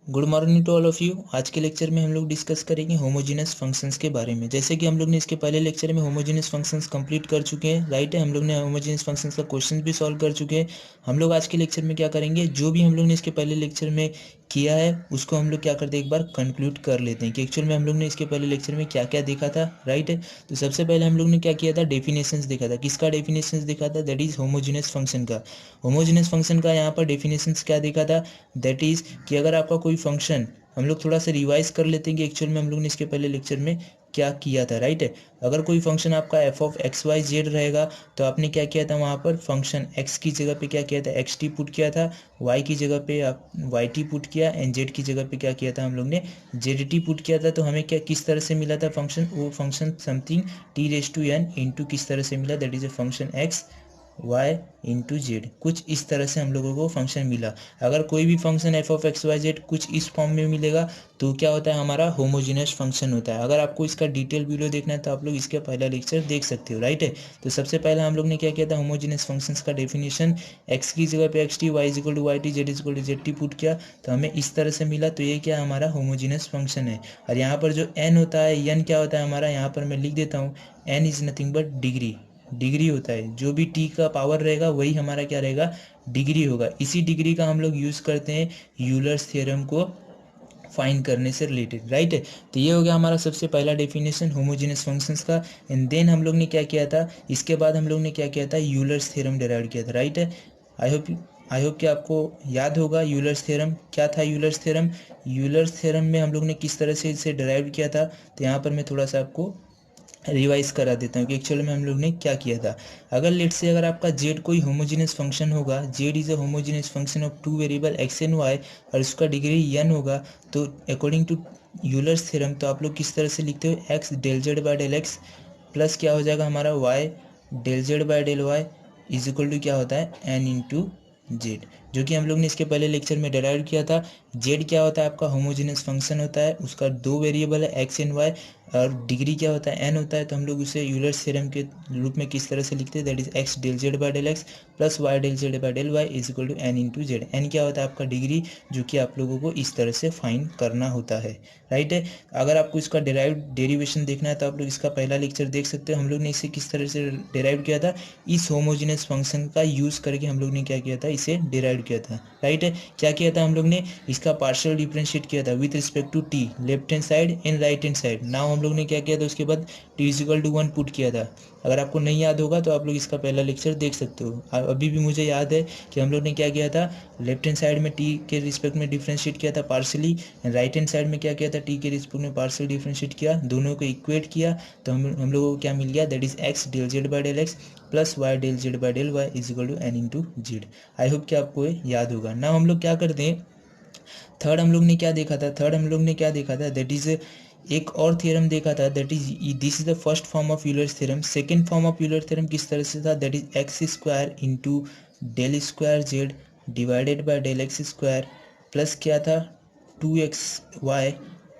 Good morning to all of you. आज के lecture में हम लोग डिस्कस करेंगे होमोजेनस फंक्शंस के बारे में। जैसे कि हम लोग ने इसके पहले लेक्चर में होमोजेनस फंक्शंस कंप्लीट कर चुके हैं, राइट है। हम लोग ने होमोजेनस फंक्शंस का क्वेश्चन भी सॉल्व कर चुके हैं। हम लोग आज के लेक्चर में क्या करेंगे, जो भी हम लोग ने इसके पहले लेक्चर में किया है उसको हम लोग क्या करते हैं, एक बार कंक्लूड कर लेते हैं कि एक्चुअल में हम लोग ने इसके पहले लेक्चर में क्या क्या देखा था, राइट है। तो सबसे पहले हम लोग ने क्या किया था, डेफिनेशंस देखा था। किसका डेफिनेशंस देखा था, दैट इज होमोजेनस फंक्शन का। होमोजेनस फंक्शन का यहाँ पर डेफिनेशंस क्या देखा था, दैट इज कि अगर आपका कोई फंक्शन, हम लोग थोड़ा सा रिवाइज कर लेते हैं कि एक्चुअल में हम लोग ने इसके पहले लेक्चर में क्या किया था, राइट है। अगर कोई फंक्शन आपका f of x y z रहेगा तो आपने क्या किया था, वहाँ पर फंक्शन एक्स की जगह पे क्या किया था, एक्स टी पुट किया था, वाई की जगह पे आप वाई टी पुट किया, एंड जेड की जगह पे क्या किया था हम लोग ने, जेड टी पुट किया था। तो हमें क्या किस तरह से मिला था फंक्शन, वो function something t raise to n into किस तरह से मिला, that is a function x y into z. कुछ इस तरह से हम लोगों को फंक्शन मिला। अगर कोई भी function f of x y z कुछ इस फॉर्म में मिलेगा तो क्या होता है, हमारा होमोजीनियस फंक्शन होता है। अगर आपको इसका डिटेल वीडियो देखना है तो आप लोग इसका पहला लेक्चर देख सकते हो, राइट है। तो सबसे पहले हम लोग ने क्या किया था, होमोजीनियस फंक्शंस का डेफिनेशन, एक्स की जगह पे x t, y is equal to y t, z is equal to z t put किया तो हमें इस तरह से मिला। तो ये क्या हमारा होमोजीनियस फंक्शन है। और यहाँ पर जो एन होता है, एन क्या होता है हमारा, यहाँ पर मैं लिख देता हूँ, n is nothing but degree. Degree होता है, जो भी टी का पावर रहेगा वही हमारा क्या रहेगा, डिग्री होगा। इसी डिग्री का हम लोग यूज़ करते हैं यूलर्स थ्योरम को फाइंड करने से रिलेटेड, राइट है। तो ये हो गया हमारा सबसे पहला डेफिनेशन होमोजेनस फंक्शंस का। एंड देन हम लोग ने क्या किया था, इसके बाद हम लोग ने क्या किया था, यूलर्स थ्योरम डिराइव किया था, राइट है। आई होप कि आपको याद होगा यूलर्स थ्योरम क्या था। यूलर्स थ्योरम, यूलर्स थ्योरम में हम लोग ने किस तरह से इसे डिराइव किया था, तो यहाँ पर मैं थोड़ा सा आपको रिवाइज करा देता हूँ कि एक्चुअल में हम लोग ने क्या किया था। अगर लेट से अगर आपका जेड कोई होमोजेनियस फंक्शन होगा, z is a homogeneous function of two variable x and y, और उसका डिग्री एन होगा, तो अकॉर्डिंग टू यूलर्स थ्योरम तो आप लोग किस तरह से लिखते हो, x del z by del x plus क्या हो जाएगा हमारा y del z by del y is equal to क्या होता है, एन इंटू जेड, जो कि हम लोग ने इसके पहले लेक्चर में डिराइव किया था। जेड क्या होता है आपका, होमोजेनियस फंक्शन होता है, उसका दो वेरिएबल है एक्स एंड वाई, और डिग्री क्या होता है, एन होता है। तो हम लोग उसे यूलर्स थ्योरम के रूप में किस तरह से लिखते हैं, that is x del z by del x plus y del z by del y is equal to n into z. N क्या होता है आपका डिग्री, जो कि आप लोगों को इस तरह से फाइंड करना होता है, राइट है। अगर आपको इसका डेरिवेशन देखना है तो आप लोग इसका पहला लेक्चर देख सकते हो। हम लोग ने इसे किस तरह से डिराइव किया था, इस होमोजेनियस फंक्शन का यूज़ करके हम लोग ने क्या किया था, इसे डिराइव किया था, राइट है। क्या किया था हम लोग ने, इसका पार्शियल डिफरेंशिएट किया था with respect to t, left hand side and right hand side. Now हम लोग ने क्या किया था, उसके बाद t is equal to 1 put किया था। अगर आपको नहीं याद होगा तो आप लोग इसका पहला लेक्चर देख सकते हो। अभी भी मुझे याद है कि हम लोग ने क्या किया था, लेफ्ट हैंड साइड में टी के रिस्पेक्ट में डिफरेंशिएट किया था पार्शली, राइट हैंड साइड में क्या किया था, टी के रिस्पेक्ट में पार्शियल डिफरेंशिएट किया, दोनों को इक्वेट किया तो हम लोगों को क्या मिल गया, that is x del z by del x plus y del z by del y is equal to n into z. I hope कि आपको ये याद होगा। ना हम लोग क्या करते हैं, थर्ड हम लोग ने क्या देखा था, थर्ड हम लोग ने क्या देखा था, दैट इज एक और थ्योरम देखा था, that is this is the first form of Euler's theorem. Second form of Euler theorem किस तरह से था, that is x square into del square z divided by del x square plus क्या था, two x y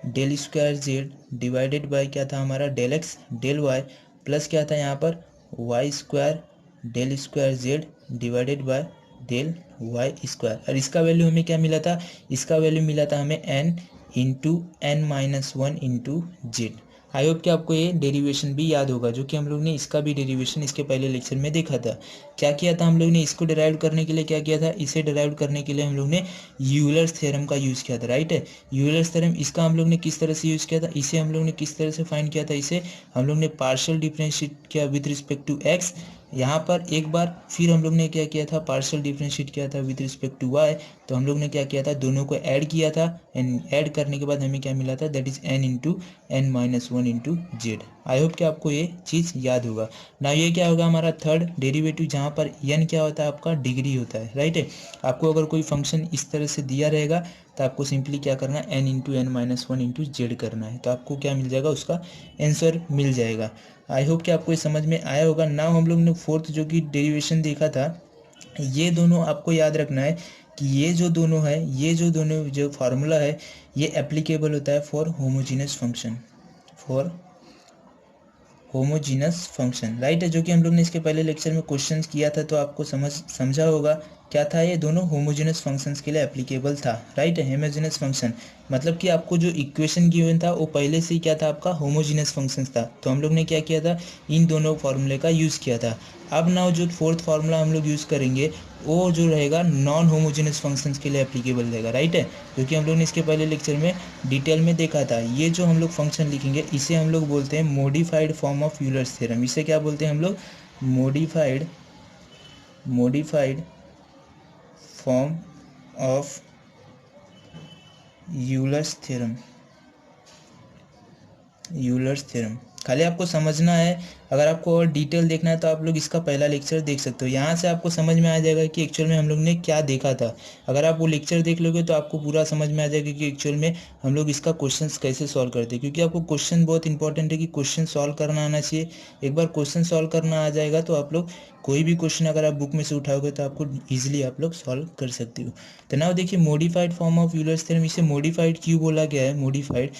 del square z divided by क्या था हमारा, del x del y plus क्या था यहाँ पर, y square del square z divided by del y square. और इसका वैल्यू हमें क्या मिला था, इसका वैल्यू मिला था हमें n into n minus one into z. I hope कि आपको ये डेरिवेशन भी याद होगा, जो कि हम लोग ने इसका भी डेरिवेशन इसके पहले लेक्चर में देखा था। क्या किया था हम लोग ने, इसको डिराइव करने के लिए क्या किया था, इसे डिराइव करने के लिए हम लोग ने यूलर्स थ्योरम का यूज़ किया था, राइट है। यूलर्स थ्योरम इसका हम लोग ने किस तरह से यूज़ किया था, इसे हम लोग ने किस तरह से फाइंड किया था, इसे हम लोग ने पार्शियल डिफरेंशिएट किया विथ रिस्पेक्ट टू एक्स, यहाँ पर एक बार, फिर हम लोग ने क्या किया था, पार्शियल डिफरेंशिएट किया था विथ रिस्पेक्ट टू वाई। तो हम लोग ने क्या किया था, दोनों को ऐड किया था, एंड ऐड करने के बाद हमें क्या मिला था, that is n into n minus one into z. I hope कि आपको ये चीज़ याद होगा ना। ये क्या होगा हमारा थर्ड डेरिवेटिव, जहाँ पर एन क्या होता है आपका, डिग्री होता है, राइट है। आपको अगर कोई फंक्शन इस तरह से दिया रहेगा तो आपको सिंपली क्या करना है, n into n minus one into z करना है, तो आपको क्या मिल जाएगा, उसका आंसर मिल जाएगा। आई होप कि आपको ये समझ में आया होगा। नाउ हम लोग ने फोर्थ जो कि डेरिवेशन देखा था, ये दोनों आपको याद रखना है कि ये जो दोनों है, ये जो दोनों जो फार्मूला है, ये एप्लीकेबल होता है for homogeneous function, for homogeneous function, right है। जो कि हम लोग ने इसके पहले लेक्चर में क्वेश्चन किया था तो आपको समझा होगा क्या था, ये दोनों होमोजेनस फंक्शंस के लिए एप्लीकेबल था, राइट है। होमोजेनस फंक्शन मतलब कि आपको जो इक्वेशन गिवन था वो पहले से ही क्या था, आपका होमोजेनस फंक्शंस था, तो हम लोग ने क्या किया था, इन दोनों फार्मूले का यूज़ किया था। अब नाउ जो फोर्थ फार्मूला हम लोग यूज़ करेंगे वो जो रहेगा नॉन होमोजेनस फंक्शंस के लिए एप्लीकेबल रहेगा, राइट है, जो कि हम लोग ने इसके पहले लेक्चर में डिटेल में देखा था। ये जो हम लोग फंक्शन लिखेंगे इसे हम लोग बोलते हैं modified form of Euler's theorem. इसे क्या बोलते हैं हम लोग, modified form of Euler's theorem. खाली आपको समझना है, अगर आपको और डिटेल देखना है तो आप लोग इसका पहला लेक्चर देख सकते हो, यहाँ से आपको समझ में आ जाएगा कि एक्चुअल में हम लोग ने क्या देखा था। अगर आप वो लेक्चर देख लोगे तो आपको पूरा समझ में आ जाएगा कि एक्चुअल में हम लोग इसका क्वेश्चंस कैसे सॉल्व करते हैं, क्योंकि आपको क्वेश्चन बहुत इंपॉर्टेंट है कि क्वेश्चन सॉल्व करना आना चाहिए। एक बार क्वेश्चन सॉल्व करना आ जाएगा तो आप लोग कोई भी क्वेश्चन अगर आप बुक में से उठाओगे तो आपको ईजिली आप लोग सॉल्व कर सकते हो। तो नाउ देखिए, modified form of Euler's theorem, इसे मॉडिफाइड क्यों बोला गया है, मॉडिफाइड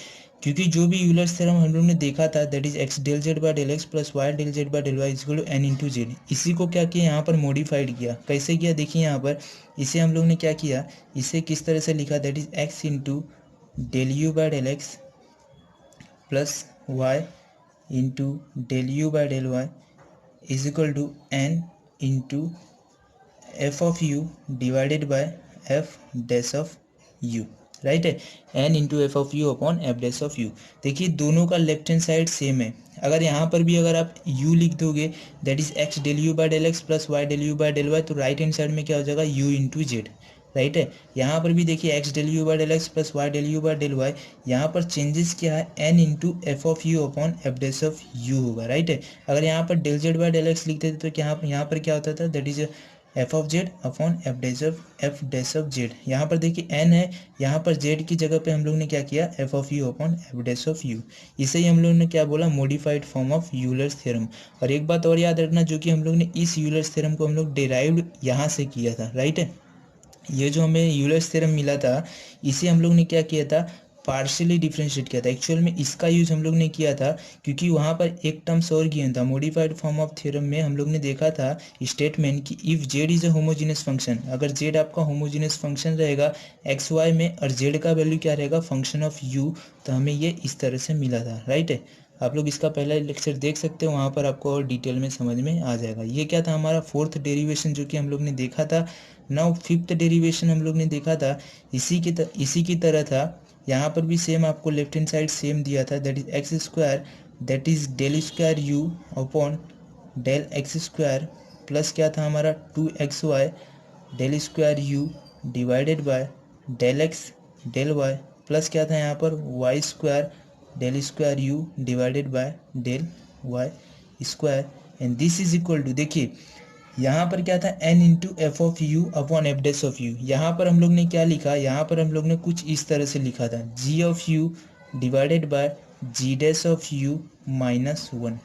क्योंकि जो भी यूलर्स थ्योरम हम लोग ने देखा था, that is x del z by del x plus y del z by del y is equal to n into z, इसी को क्या किया यहाँ पर मॉडिफाइड किया। कैसे किया देखिए, यहाँ पर इसे हम लोग ने क्या किया, इसे किस तरह से लिखा, that is x into del u by del x plus y into del u by del y is equal to n into f of u divided by f dash of u, right है, n into f of u upon f dash of u. देखिए दोनों का left hand side same है, अगर यहाँ पर भी अगर आप u लिख दोगे, that is x del u by del x plus y del u by del y, तो राइट हैंड साइड में क्या हो जाएगा, u इंटू जेड, राइट है। यहाँ पर भी देखिए x del u by del x plus y del u by del y, यहाँ पर चेंजेस क्या है, n into f of u upon f dash of u होगा, राइट है। अगर यहाँ पर del z by del x लिखते थे तो यहाँ पर क्या होता था, that is f of z upon f dash of z. यहाँ पर देखिए एन है, यहाँ पर जेड की जगह पे हम लोग ने क्या किया, F of u upon f dash of you. इसे ही हम लोग ने क्या बोला, modified form of Euler's theorem. और एक बात और याद रखना, जो कि हम लोग ने इस यूलर्स थ्योरम को हम लोग डिराइव्ड यहाँ से किया था, राइट है। ये जो हमें यूलर्स थ्योरम मिला था, इसे हम लोग ने क्या किया था, पार्शियली डिफरेंशिएट किया था। एक्चुअल में इसका यूज़ हम लोग ने किया था क्योंकि वहाँ पर एक टर्म्स और गिवन था। मॉडिफाइड फॉर्म ऑफ थ्योरम में हम लोग ने देखा था स्टेटमेंट कि if Z is a homogeneous function, अगर जेड आपका होमोजीनियस फंक्शन रहेगा एक्स वाई में और जेड का वैल्यू क्या रहेगा, फंक्शन ऑफ यू, तो हमें ये इस तरह से मिला था, राइट है। आप लोग इसका पहला लेक्चर देख सकते हो, वहाँ पर आपको और डिटेल में समझ में आ जाएगा। ये क्या था, हमारा फोर्थ डेरिवेशन जो कि हम लोग ने देखा था। नाउ फिफ्थ डेरिवेशन हम लोग ने देखा था, इसी की तरह था। यहाँ पर भी सेम आपको लेफ्ट हैंड साइड सेम दिया था, that is x square, that is del square u upon del x square plus क्या था हमारा 2xy del square u divided by del x del y plus क्या था यहाँ पर y square del square u divided by del y square, and this is equal to, देखिए यहाँ पर क्या था, n into f of u upon f dash of u. यहाँ पर हम लोग ने क्या लिखा, यहाँ पर हम लोग ने कुछ इस तरह से लिखा था, g of u divided by g dash of u minus one,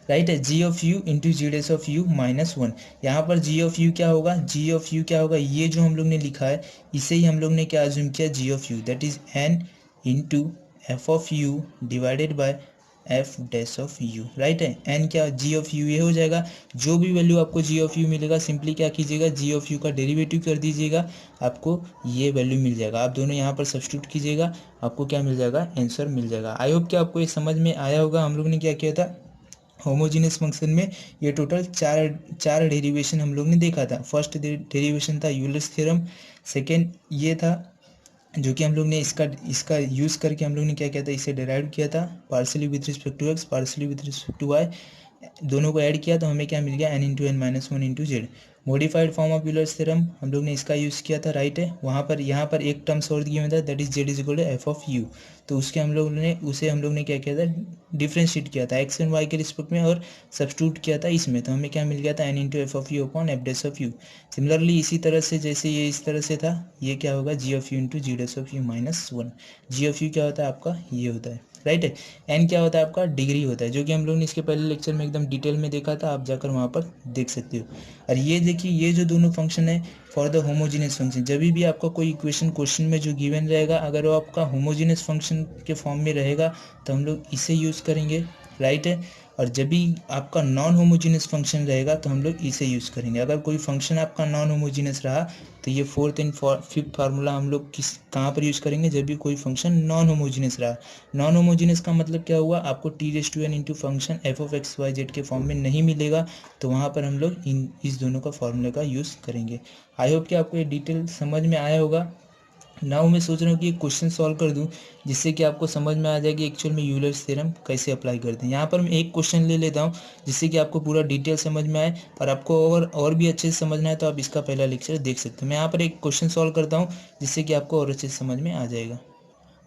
right है, g of u into g dash of u minus one. यहाँ पर जी ऑफ यू क्या होगा, जी ऑफ यू क्या होगा, ये जो हम लोग ने लिखा है इसे ही हम लोग ने क्या अज्यूम किया, g of u, that is n into f of u divided by f dash of u, right है। एन क्या, जी ऑफ यू, ये हो जाएगा। जो भी वैल्यू आपको जी ऑफ यू मिलेगा, सिंपली क्या कीजिएगा, जी ऑफ यू का डेरिवेटिव कर दीजिएगा, आपको ये वैल्यू मिल जाएगा। आप दोनों यहाँ पर सब्स्टिट्यूट कीजिएगा, आपको क्या मिल जाएगा, आंसर मिल जाएगा। आई होप कि आपको ये समझ में आया होगा। हम लोग ने क्या किया था, होमोजीनियस फंक्शन में ये टोटल चार डेरिवेशन हम लोग ने देखा था। फर्स्ट डेरिवेशन था यूलर्स थ्योरम, सेकेंड ये था जो कि हम लोग ने इसका यूज़ करके हम लोग ने क्या किया था, इसे डिराइव किया था, partially with respect to x partially with respect to y, दोनों को ऐड किया तो हमें क्या मिल गया, n into n minus one into z. Modified form of Euler's theorem हम लोग ने इसका यूज़ किया था, राइट है। वहाँ पर यहाँ पर एक टर्म्स और दिया था, that is z is equal to f of u, तो उसके हम लोग ने क्या किया था, डिफ्रेंशिएट किया था एक्स एंड वाई के रिस्पेक्ट में और सब्स्टिट्यूट किया था इसमें, तो हमें क्या मिल गया था, n into f of u upon f dash of u. Similarly इसी तरह से जैसे ये इस तरह से था, ये क्या होगा, g of u into g dash of u minus one. G of u क्या होता है आपका, ये होता है, राइट है। एन क्या होता है आपका, डिग्री होता है, जो कि हम लोग ने इसके पहले लेक्चर में एकदम डिटेल में देखा था, आप जाकर वहाँ पर देख सकते हो। और ये देखिए, ये जो दोनों फंक्शन है फॉर द होमोजीनियस फंक्शन, जब भी आपका कोई इक्वेशन क्वेश्चन में जो गिवन रहेगा, अगर वो आपका होमोजीनियस फंक्शन के फॉर्म में रहेगा तो हम लोग इसे यूज़ करेंगे, राइट है। और जब भी आपका नॉन होमोजीनियस फंक्शन रहेगा तो हम लोग इसे यूज़ करेंगे। अगर कोई फंक्शन आपका नॉन होमोजीनियस रहा तो ये फोर्थ एंड फिफ्थ फार्मूला हम लोग कहाँ पर यूज़ करेंगे, जब भी कोई फंक्शन नॉन होमोजीनियस रहा। नॉन होमोजीनियस का मतलब क्या हुआ, आपको t⁻n इंटू फंक्शन f(x,y,z) के फॉर्म में नहीं मिलेगा, तो वहाँ पर हम लोग इस दोनों का फॉर्मूले का यूज़ करेंगे। आई होप कि आपको ये डिटेल समझ में आया होगा। नाउ मैं सोच रहा हूँ कि एक क्वेश्चन सॉल्व कर दूँ जिससे कि आपको समझ में आ जाए कि एक्चुअल में यूलर्स थ्योरम कैसे अप्लाई करते हैं। यहाँ पर मैं एक क्वेश्चन ले लेता हूँ जिससे कि आपको पूरा डिटेल समझ में आए, और आपको और भी अच्छे से समझना है तो आप इसका पहला लेक्चर देख सकते हैं। मैं यहाँ पर एक क्वेश्चन सॉल्व करता हूँ जिससे कि आपको और अच्छे से समझ में आ जाएगा।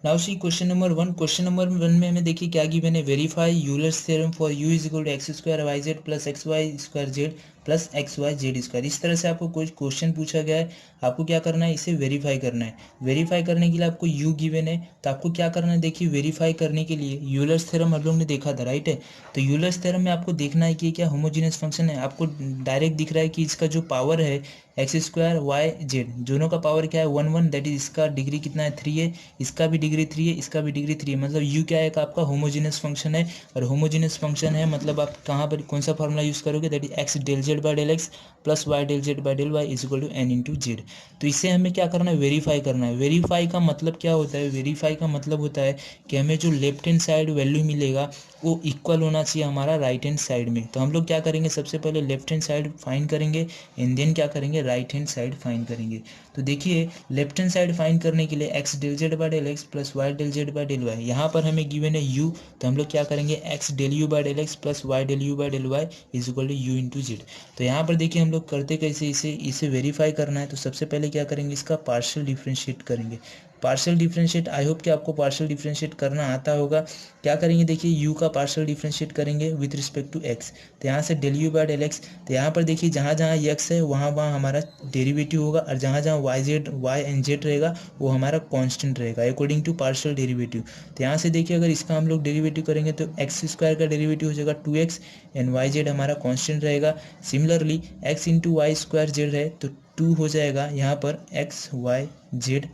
Now see question number 1। Question number 1 में हमें देखिए क्या गिवन है, verify Euler's theorem for u is equal to x square y z plus x y square z plus x y z square. इस तरह से आपको कोई क्वेश्चन पूछा गया है, आपको क्या करना है, इसे वेरीफाई करना है। वेरीफाई करने के लिए आपको u गिवन है, तो आपको क्या करना है, देखिए वेरीफाई करने के लिए यूलर्स थ्योरम हम लोग ने देखा था, राइट है। तो यूलर्स थ्योरम में आपको देखना है कि क्या होमोजीनियस फंक्शन है। आपको डायरेक्ट दिख रहा है कि इसका जो पावर है एक्स स्क्वायर वाई जेड, दोनों का पावर क्या है 1 दैट इज इसका डिग्री कितना है 3 है, इसका भी डिग्री 3 है, इसका भी डिग्री 3 है। मतलब u क्या है, आपका होमोजीनियस फंक्शन है, और होमोजीनियस फंक्शन है मतलब आप कहाँ पर कौन सा फॉर्मूला यूज़ करोगे, that is x del z by del x plus y del z by del y is equal to n into z. तो इससे हमें क्या करना है, वेरीफाई करना है। वेरीफाई का मतलब क्या होता है, वेरीफाई का मतलब होता है कि हमें जो लेफ्ट हैंड साइड वैल्यू मिलेगा वो इक्वल होना चाहिए हमारा राइट हैंड साइड में। तो हम लोग क्या करेंगे, सबसे पहले लेफ्ट हैंड साइड फाइंड करेंगे एंड देन क्या करेंगे, राइट हैंड साइड फाइंड करेंगे। तो देखिए लेफ्ट हैंड साइड फाइंड करने के लिए x del z by del x plus y del z by del y, यहाँ पर हमें गिवन है u, तो हम लोग क्या करेंगे x del u by del x plus y del u by del y is equal to u into z. तो यहाँ पर देखिए हम लोग करते कैसे, इसे वेरीफाई करना है। तो सबसे पहले क्या करेंगे, इसका पार्शियल डिफ्रेंशिएट करेंगे। पार्शियल डिफरेंशिएट, आई होप कि आपको पार्शियल डिफरेंशिएट करना आता होगा। क्या करेंगे, देखिए u का पार्शियल डिफरेंशिएट करेंगे विथ रिस्पेक्ट टू x। तो यहाँ से del u by del x, तो यहाँ पर देखिए जहाँ जहाँ x है वहाँ वहाँ हमारा डेरिवेटिव होगा, और जहाँ जहाँ y एंड z रहेगा वो हमारा कांस्टेंट रहेगा अकॉर्डिंग टू पार्शियल डेरिवेटिव। तो यहाँ से देखिए अगर इसका हम लोग डेरिवेटिव करेंगे तो एक्स स्क्वायर का डेरिवेटिव हो जाएगा 2x एंड वाई जेड हमारा कांस्टेंट रहेगा। Similarly x into y square z है तो 2 हो जाएगा यहाँ पर एक्स वाई जेड,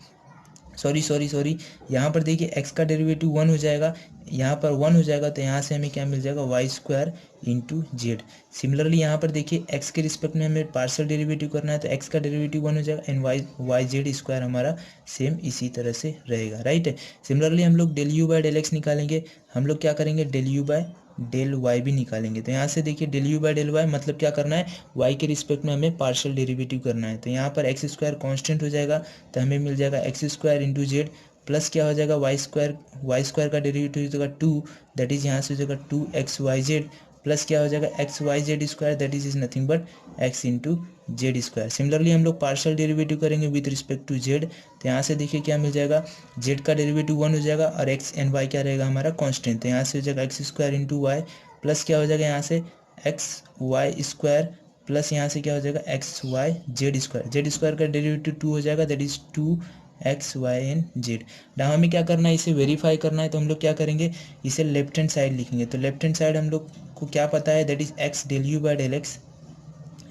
सॉरी यहाँ पर देखिए x का डेरिवेटिव 1 हो जाएगा, यहाँ पर 1 हो जाएगा, तो यहाँ से हमें क्या मिल जाएगा y square into z. Similarly यहाँ पर देखिए x के रिस्पेक्ट में हमें पार्शियल डेरिवेटिव करना है, तो x का डेरिवेटिव 1 हो जाएगा एंड वाई जेड स्क्वायर हमारा सेम इसी तरह से रहेगा, राइट है। सिमिलरली हम लोग del u by del x निकालेंगे, हम लोग क्या करेंगे del u by del y भी निकालेंगे। तो यहाँ से देखिए del u by del y मतलब क्या करना है, वाई के रिस्पेक्ट में हमें पार्शियल डेरिवेटिव करना है। तो यहाँ पर एक्स स्क्वायर कॉन्स्टेंट हो जाएगा, तो हमें मिल जाएगा x square into z plus क्या हो जाएगा वाई स्क्वायर का डेरिवेटिव हो जाएगा 2, दैट इज यहाँ से हो जाएगा 2xyz प्लस क्या हो जाएगा x y z square, that is nothing but x into z square. Similarly हम लोग पार्शियल डेरिवेटिव करेंगे विद रिस्पेक्ट टू जेड, तो यहाँ से देखिए क्या मिल जाएगा, जेड का डेरिवेटिव 1 हो जाएगा और एक्स एंड वाई क्या रहेगा हमारा कांस्टेंट। तो यहाँ से हो जाएगा x square into y plus क्या हो जाएगा यहाँ से एक्स वाई स्क्वायर प्लस यहाँ से क्या हो जाएगा एक्स वाई जेड स्क्वायर का डेरिवेटिव 2 हो जाएगा, that is 2xy and Z. now हमें क्या करना है, इसे वेरीफाई करना है। तो हम लोग क्या करेंगे, इसे लेफ्ट हैंड साइड लिखेंगे। तो लेफ्ट हैंड साइड हम लोग को क्या पता है, that is x del u by del x,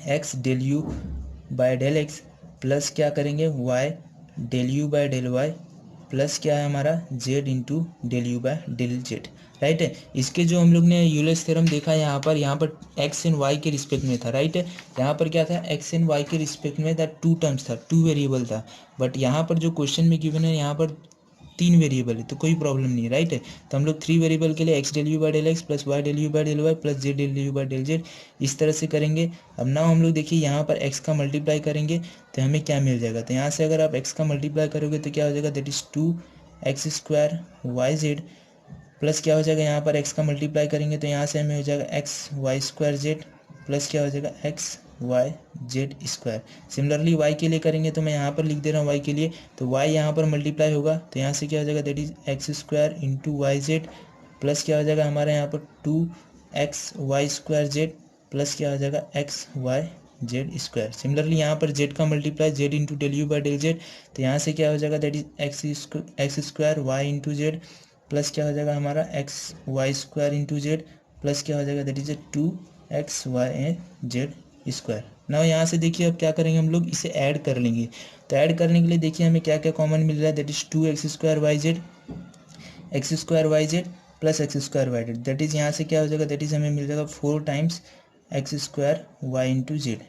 x del u by del x plus क्या करेंगे y del u by del y plus क्या है हमारा z into del u by del z, right है। इसके जो हम लोग ने यूलर्स थ्योरम देखा है यहाँ पर एक्स एंड वाई के रिस्पेक्ट में था, राइट है। यहाँ पर क्या था, एक्स एंड वाई के रिस्पेक्ट में था, 2 टर्म्स था, 2 वेरिएबल था। बट यहाँ पर जो क्वेश्चन में गिवन है यहाँ पर 3 वेरिएबल है, तो कोई प्रॉब्लम नहीं है, राइट है। तो हम लोग 3 वेरिएबल के लिए x del u by del x plus y del u by del y plus z del u by del z इस तरह से करेंगे। अब ना हम लोग देखिए यहाँ पर x का मल्टीप्लाई करेंगे तो हमें क्या मिल जाएगा, तो यहाँ से अगर आप x का मल्टीप्लाई करोगे तो क्या हो जाएगा, that is 2x square y z plus क्या हो जाएगा, यहाँ पर x का मल्टीप्लाई करेंगे तो यहाँ से हमें हो जाएगा x y square z plus क्या हो जाएगा x y z square. Similarly y के लिए करेंगे तो मैं यहाँ पर लिख दे रहा हूँ y के लिए, तो y यहाँ पर मल्टीप्लाई होगा तो यहाँ से क्या हो जाएगा, that is x square into y z plus क्या हो जाएगा हमारे यहाँ पर 2xy स्क्वायर जेड प्लस क्या हो जाएगा x y z square. Similarly यहाँ पर z का multiply z into del u by del z, तो यहाँ से क्या हो जाएगा, that is x square y into z plus क्या हो जाएगा हमारा x y square into z plus क्या हो जाएगा, that is 2xy and z square. ना यहाँ से देखिए अब क्या करेंगे, हम लोग इसे ऐड कर लेंगे। तो ऐड करने के लिए देखिए हमें क्या क्या कॉमन मिल रहा है, that is 2x square y z plus x square y z, that is यहाँ से क्या हो जाएगा, दैट इज़ हमें मिल जाएगा 4 times x square y into z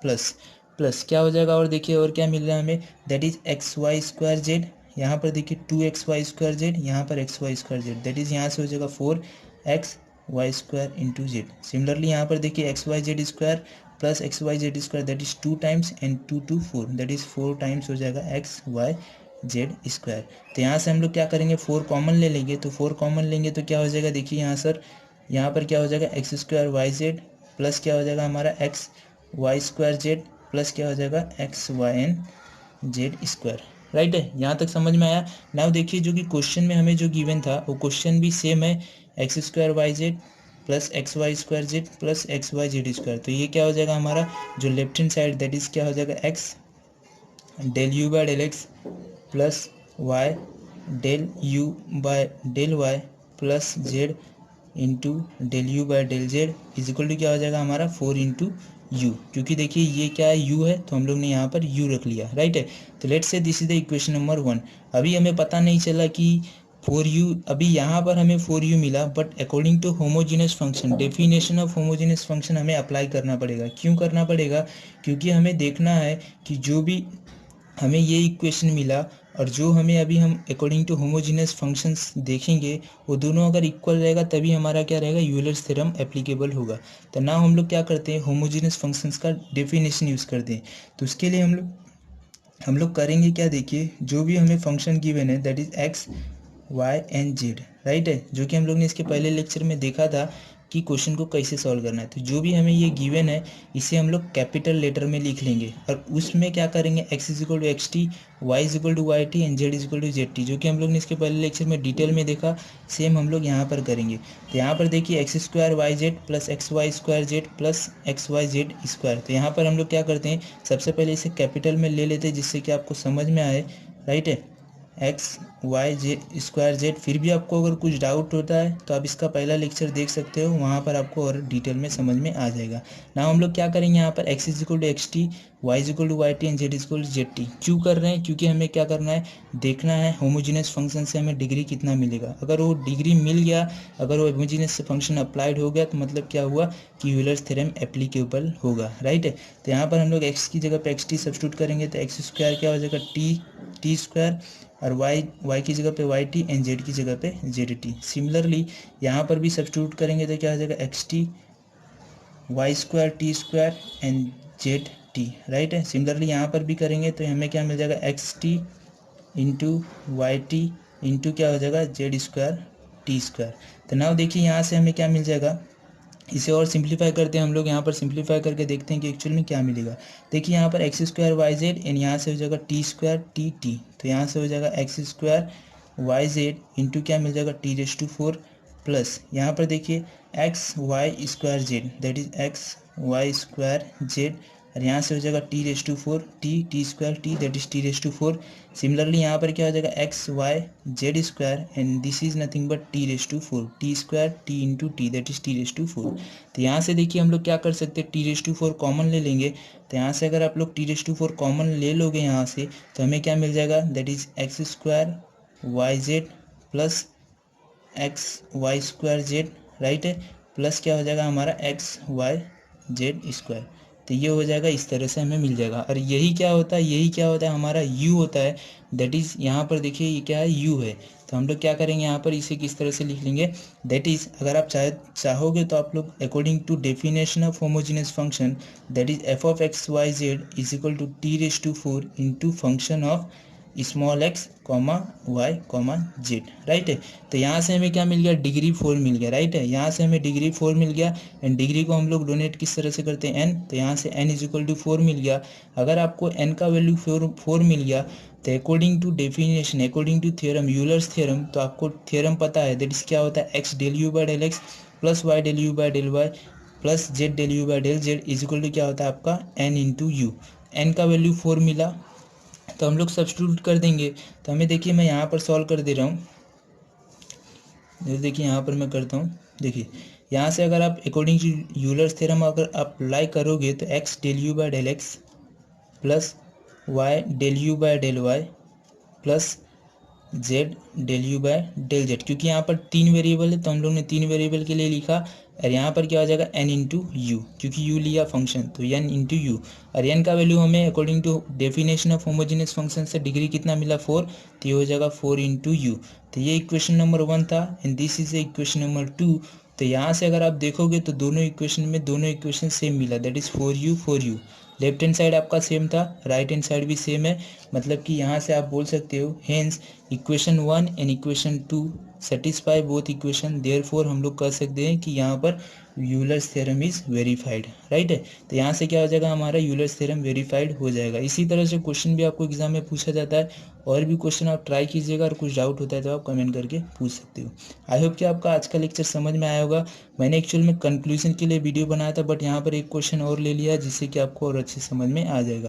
plus plus क्या हो जाएगा, और देखिए और क्या मिल रहा है हमें, that is x y square z, यहाँ पर देखिए 2xy स्क्वायर जेड, यहाँ पर xy square z, that is यहाँ से हो जाएगा 4xy square into z. Similarly यहाँ पर देखिए x y z square plus x y z square, that is 2 times and 2 2 4, that is 4 times हो जाएगा एक्स वाई जेड स्क्वायर। तो यहाँ से हम लोग क्या करेंगे, 4 कॉमन ले लेंगे, तो 4 कॉमन लेंगे तो क्या हो जाएगा, देखिए यहाँ सर यहाँ पर क्या हो जाएगा x square y z plus क्या हो जाएगा हमारा x y square z plus क्या हो जाएगा x y n z square. Right है, यहाँ तक समझ में आया। नाउ देखिए जो कि क्वेश्चन में हमें जो गिवन था वो क्वेश्चन भी सेम है, x square y z plus x y square z plus x y z square. तो ये क्या हो जाएगा हमारा जो left hand side, that is क्या हो जाएगा x del u by del x plus y del u by del y plus z into del u by del z is equal to क्या हो जाएगा हमारा 4 इंटू यू, क्योंकि देखिए ये क्या है यू है तो हम लोग ने यहाँ पर यू रख लिया। राइट है, तो let's say this is the equation number 1। अभी हमें पता नहीं चला कि 4u, अभी यहाँ पर हमें 4u मिला, but according to homogeneous function, definition of homogeneous function हमें अप्लाई करना पड़ेगा। क्यों करना पड़ेगा, क्योंकि हमें देखना है कि जो भी हमें ये इक्वेशन मिला और जो हमें अभी हम अकॉर्डिंग टू होमोजीनियस फंक्शंस देखेंगे वो दोनों अगर इक्वल रहेगा तभी हमारा क्या रहेगा, यूलर्स थ्योरम एप्लीकेबल होगा। तो ना हम लोग क्या करते हैं, होमोजीनियस फंक्शंस का डेफिनेशन यूज़ करते हैं। तो उसके लिए हम लोग करेंगे क्या, देखिए जो भी हमें फंक्शन गिवन है that is x y and z, right है, जो कि हम लोग ने इसके पहले लेक्चर में देखा था कि क्वेश्चन को कैसे सॉल्व करना है। तो जो भी हमें ये गिवन है इसे हम लोग कैपिटल लेटर में लिख लेंगे और उसमें क्या करेंगे, x is equal to x t, y is equal to y t and z is equal to z t, जो कि हम लोग ने इसके पहले लेक्चर में डिटेल में देखा, सेम हम लोग यहाँ पर करेंगे। तो यहाँ पर देखिए x square y z plus x y square z plus x y z square. तो यहाँ पर हम लोग क्या करते हैं, सबसे पहले इसे कैपिटल में ले लेते हैं जिससे कि आपको समझ में आए। राइट है, x y z square z. फिर भी आपको अगर कुछ डाउट होता है तो आप इसका पहला लेक्चर देख सकते हो, वहाँ पर आपको और डिटेल में समझ में आ जाएगा। ना हम लोग क्या करेंगे यहाँ पर, x is equal to x t, y is equal to y t and z is equal to z t. क्यों कर रहे हैं, क्योंकि हमें क्या करना है, देखना है होमोजीनियस फंक्शन से हमें डिग्री कितना मिलेगा। अगर वो डिग्री मिल गया, अगर वो होमोजीनियस फंक्शन अप्लाइड हो गया तो मतलब क्या हुआ कि यूलर्स थ्योरम एप्लीकेबल होगा। राइट है, तो यहाँ पर हम लोग एक्स की जगह पे एक्स टी सब्स्टिट्यूट करेंगे तो एक्स स्क्वायर क्या हो जाएगा टी स्क्वायर और वाई की जगह पे वाई टी एंड जेड की जगह पे जेड टी। सिमिलरली यहाँ पर भी सब्स्टिट्यूट करेंगे तो क्या हो जाएगा x t y square t square and z t. Right है, सिमिलरली यहाँ पर भी करेंगे तो हमें क्या मिल जाएगा x t into y t into क्या हो जाएगा जेड स्क्वायर टी स्क्वायर। तो नाउ देखिए यहाँ से हमें क्या मिल जाएगा, इसे और सिंप्लीफाई करते हैं हम लोग, यहाँ पर सिंप्लीफाई करके देखते हैं कि एक्चुअल में क्या मिलेगा। देखिए यहाँ पर x square y z and यहाँ से हो जाएगा टी स्क्वायर टी टी, तो यहाँ से हो जाएगा x square y z into क्या मिल जाएगा टी रेस टू 4 प्लस यहाँ पर देखिए x y square z that is x y square z और यहाँ से हो जाएगा t raise to 4 t square t that is t raise to 4। Similarly यहाँ पर क्या हो जाएगा x y z square and this is nothing but t raise to 4 t square t into t that is t raise to 4। तो यहाँ से देखिए हम लोग क्या कर सकते हैं, टी रेस टू 4 कॉमन ले लेंगे। तो यहाँ से अगर आप लोग टी रेस टू 4 कॉमन ले लोगे यहाँ से तो हमें क्या मिल जाएगा, that is x square y z plus x y square z. Right है, प्लस क्या हो जाएगा हमारा एक्स वाई जेड स्क्वायर। तो ये हो जाएगा, इस तरह से हमें मिल जाएगा। और यही क्या होता है, यही क्या होता है हमारा u होता है, दैट इज़ यहाँ पर देखिए ये क्या है u है। तो हम लोग क्या करेंगे यहाँ पर इसे किस तरह से लिख लेंगे, दैट इज़ अगर आप चाहोगे तो आप लोग according to definition of homogeneous function that is f of x y z is equal to t raise to 4 into function of small x comma y comma z. Right है, तो यहाँ से हमें क्या मिल गया, डिग्री 4 मिल गया। राइट है, यहाँ से हमें डिग्री 4 मिल गया एंड डिग्री को हम लोग डोनेट किस तरह से करते हैं n, तो यहाँ से n इज इक्वल टू 4 मिल गया। अगर आपको n का वैल्यू 4 मिल गया तो according to definition, according to theorem, Euler's theorem, तो आपको थ्योरम पता है दैट इज क्या होता है, x del u by del x plus y del u by del y plus z del u by del z is equal to क्या होता है आपका n इंटू यू। n का वैल्यू 4 मिला तो हम लोग सब्स्टिट्यूट कर देंगे। तो हमें देखिए मैं यहाँ पर सॉल्व कर दे रहा हूँ, देखिए यहाँ पर मैं करता हूँ। देखिए यहाँ से अगर आप अकॉर्डिंग टू यूलर्स थ्योरम अगर अप्लाई करोगे तो x del u by del x plus y del u by del y plus z del u by del z, क्योंकि यहाँ पर 3 वेरिएबल है तो हम लोग ने 3 वेरिएबल के लिए लिखा। और यहाँ पर क्या हो जाएगा n इंटू यू, क्योंकि u लिया फंक्शन तो n इंटू यू। और n का वैल्यू हमें according to definition of homogeneous function से डिग्री कितना मिला 4, तो ये हो जाएगा 4 इंटू यू। तो ये इक्वेशन नंबर 1 था and this is equation number 2। तो यहाँ से अगर आप देखोगे तो दोनों इक्वेशन सेम मिला, that is 4u। Left hand side आपका सेम था, राइट हैंड साइड भी सेम है, मतलब कि यहाँ से आप बोल सकते हो hence equation 1 and equation 2 satisfy both equation, therefore हम लोग कह सकते हैं कि यहाँ पर Euler's theorem is verified, right है। तो यहाँ से क्या हो जाएगा, हमारा यूलर्स थ्योरम वेरीफाइड हो जाएगा। इसी तरह से क्वेश्चन भी आपको एग्जाम में पूछा जाता है, और भी क्वेश्चन आप ट्राई कीजिएगा, और कुछ डाउट होता है तो आप कमेंट करके पूछ सकते हो। आई होप कि आपका आज का लेक्चर समझ में आया होगा। मैंने एक्चुअल में कंक्लूजन के लिए वीडियो बनाया था, बट यहाँ पर एक क्वेश्चन और ले लिया जिससे कि आपको और अच्छे समझ में आ जाएगा।